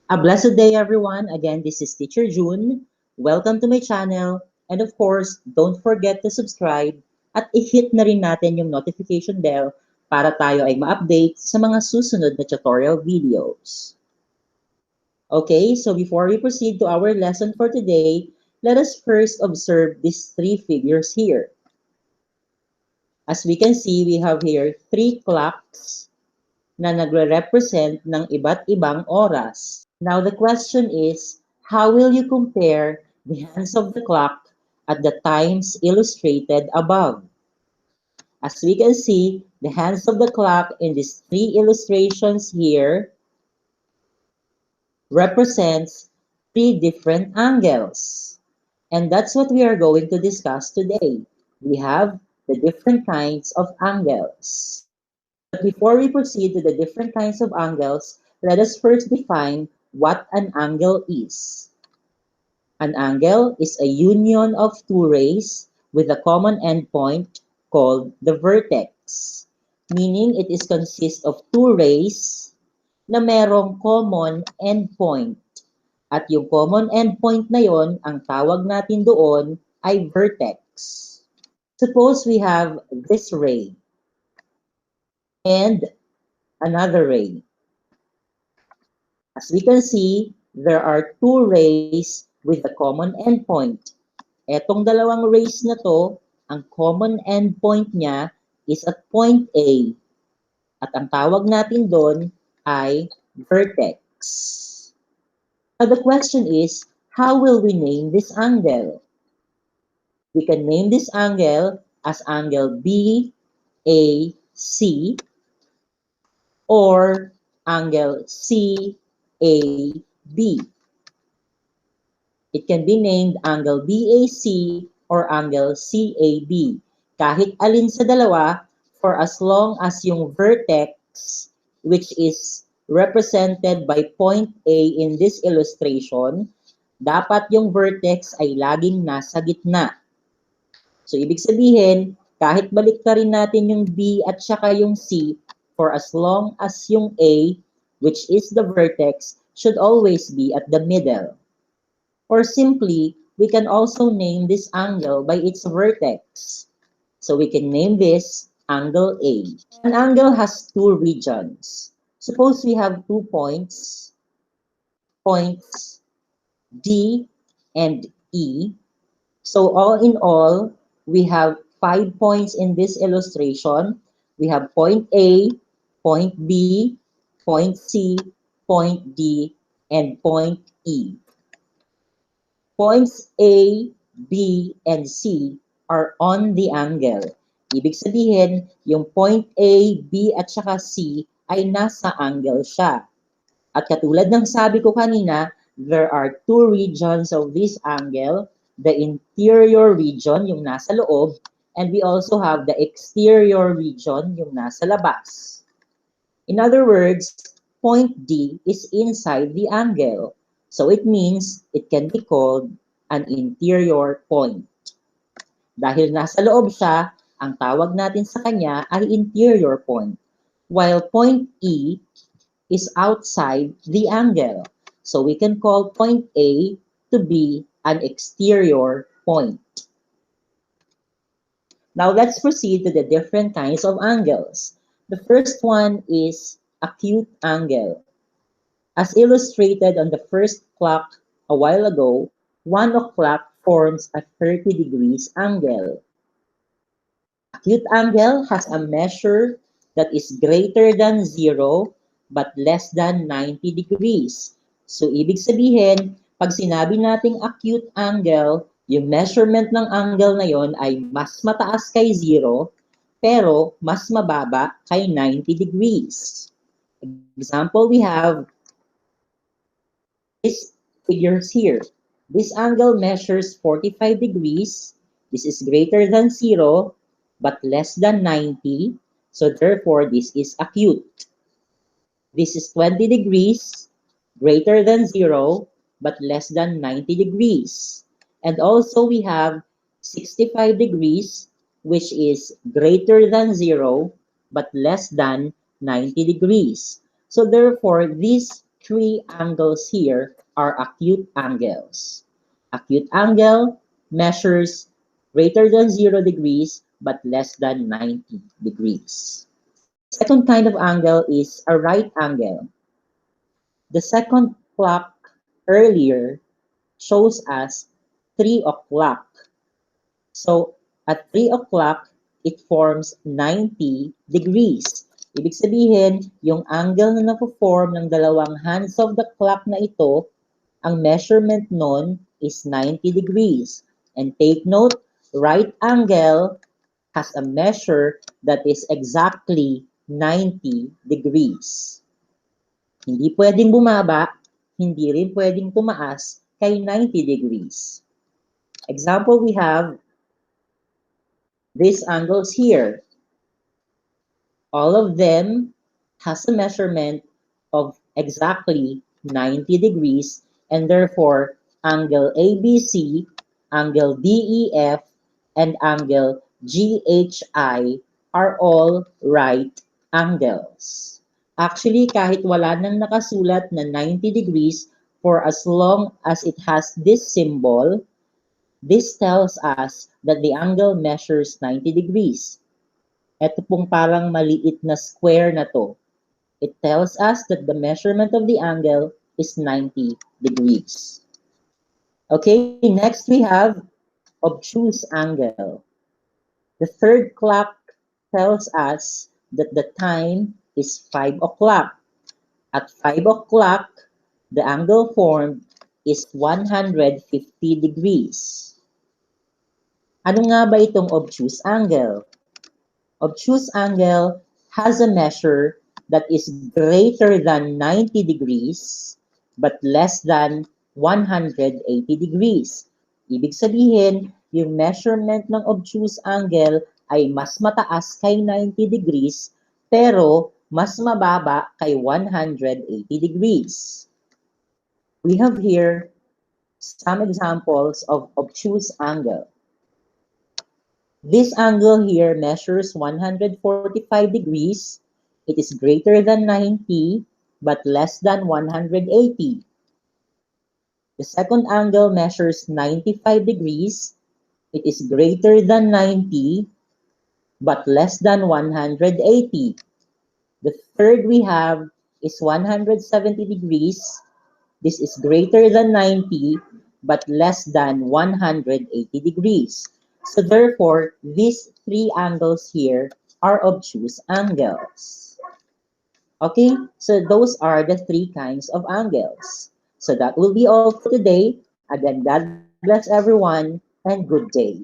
A blessed day, everyone. Again, this is Teacher June. Welcome to my channel. And of course, don't forget to subscribe at i-hit na rin natin yung notification bell para tayo ay ma-update sa mga susunod na tutorial videos. Okay, so before we proceed to our lesson for today, let us first observe these three figures here. As we can see, we have here three clocks na nagre-represent ng iba't ibang oras. Now the question is, how will you compare the hands of the clock at the times illustrated above? As we can see, the hands of the clock in these three illustrations here represents three different angles. And that's what we are going to discuss today. We have the different kinds of angles. But before we proceed to the different kinds of angles, let us first define what an angle is. An angle is a union of two rays with a common endpoint called the vertex, meaning it is consist of two rays na merong common endpoint. At yung common endpoint na yon, ang tawag natin doon ay vertex. Suppose we have this ray and another ray. As we can see, there are two rays with a common endpoint. Etong dalawang rays na to, ang common endpoint niya is at point A. At ang tawag natin doon ay vertex. Now the question is, how will we name this angle? We can name this angle as angle BAC or angle CAB. It can be named angle BAC or angle CAB. Kahit alin sa dalawa, for as long as yung vertex, which is represented by point A in this illustration, dapat yung vertex ay laging nasa gitna. So, ibig sabihin, kahit baliktarin natin yung B at saka yung C, for as long as yung A, which is the vertex, should always be at the middle. Or simply, we can also name this angle by its vertex. So we can name this angle A. An angle has two regions. Suppose we have 2 points, points D and E. So all in all, we have 5 points in this illustration. We have point A, point B, point C, point D, and point E. Points A, B, and C are on the angle. Ibig sabihin, yung point A, B, at saka C ay nasa angle siya. At katulad ng sabi ko kanina, there are two regions of this angle, the interior region, yung nasa loob, and we also have the exterior region, yung nasa labas. In other words, point D is inside the angle. So it means it can be called an interior point. Dahil nasa loob siya, ang tawag natin sa kanya ay interior point. While point E is outside the angle. So we can call point A to be an exterior point. Now let's proceed to the different kinds of angles. The first one is acute angle. As illustrated on the first clock a while ago, 1 o'clock forms a 30 degrees angle. Acute angle has a measure that is greater than 0 but less than 90 degrees. So ibig sabihin, pag sinabi nating acute angle, yung measurement ng angle na yon ay mas mataas kay 0 pero mas mababa kay 90 degrees. Example, we have these figures here. This angle measures 45 degrees. This is greater than 0, but less than 90. So therefore, this is acute. This is 20 degrees, greater than 0, but less than 90 degrees. And also we have 65 degrees, which is greater than 0, but less than 90 degrees. So therefore, these three angles here are acute angles. Acute angle measures greater than 0 degrees but less than 90 degrees. The second kind of angle is a right angle. The second clock earlier shows us 3 o'clock. So at 3 o'clock, it forms 90 degrees. Ibig sabihin, yung angle na na-form ng dalawang hands of the clock na ito, ang measurement nun is 90 degrees. And take note, right angle has a measure that is exactly 90 degrees. Hindi pwedeng bumaba, hindi rin pwedeng tumaas kay 90 degrees. Example, we have these angles here. All of them has a measurement of exactly 90 degrees, and therefore angle ABC, angle DEF, and angle GHI are all right angles. Actually, kahit wala nang nakasulat na 90 degrees, for as long as it has this symbol, this tells us that the angle measures 90 degrees. Ito pong parang maliit na square na to. It tells us that the measurement of the angle is 90 degrees. Okay, next we have obtuse angle. The third clock tells us that the time is 5 o'clock. At 5 o'clock, the angle formed is 150 degrees. Ano nga ba itong obtuse angle? Obtuse angle has a measure that is greater than 90 degrees but less than 180 degrees. Ibig sabihin, yung measurement ng obtuse angle ay mas mataas kay 90 degrees pero mas mababa kay 180 degrees. We have here some examples of obtuse angle. This angle here measures 145 degrees. It is greater than 90 but less than 180. The second angle measures 95 degrees. It is greater than 90 but less than 180. The third we have is 170 degrees. This is greater than 90 but less than 180 degrees. So therefore, these three angles here are obtuse angles. Okay, so those are the three kinds of angles. So that will be all for today. Again, God bless everyone and good day.